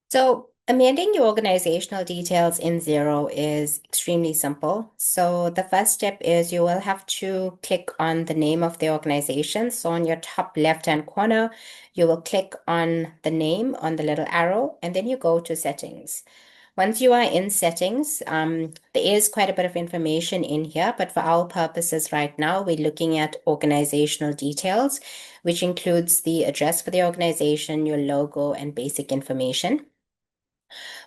So amending your organizational details in Xero is extremely simple. So the first step is you will have to click on the name of the organization. So on your top left-hand corner, you will click on the name on the little arrow, and then you go to settings. Once you are in settings, there is quite a bit of information in here, but for our purposes right now, we're looking at organizational details, which includes the address for the organization, your logo, and basic information.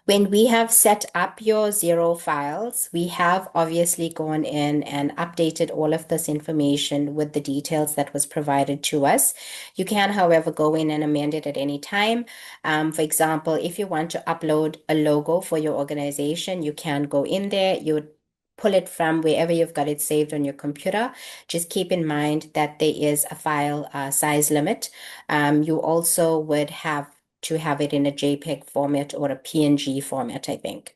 When we have set up your Xero files, we have obviously gone in and updated all of this information with the details that was provided to us. You can, however, go in and amend it at any time. For example, if you want to upload a logo for your organization, you can go in there. You would pull it from wherever you've got it saved on your computer. Just keep in mind that there is a file size limit. You also would have to have it in a JPEG format or a PNG format, I think.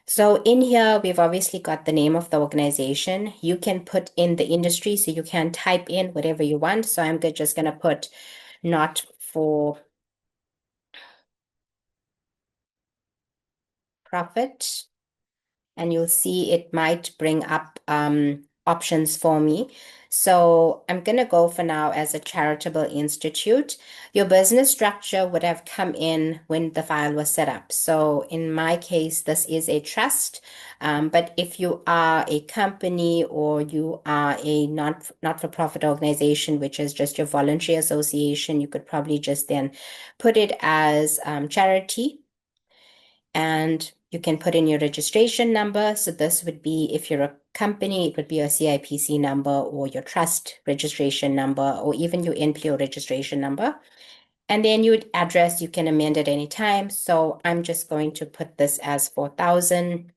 So in here, we've obviously got the name of the organization. You can put in the industry, so you can type in whatever you want. So I'm just going to put not for profit, and you'll see it might bring up options for me. So I'm going to go for now as a charitable institute. Your business structure would have come in when the file was set up. So in my case, this is a trust. But if you are a company or you are a not-for-profit organization, which is just your voluntary association, you could probably just then put it as charity. And you can put in your registration number. So this would be, if you're a company, it would be your CIPC number or your trust registration number or even your NPO registration number. And then your address, you can amend at any time. So I'm just going to put this as 4,000.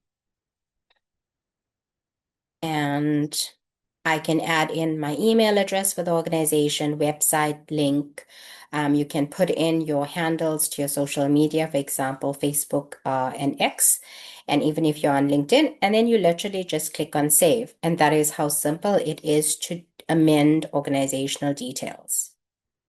And I can add in my email address for the organization, website link. You can put in your handles to your social media, for example, Facebook and X, and even if you're on LinkedIn, and then you literally just click on save. And that is how simple it is to amend organizational details.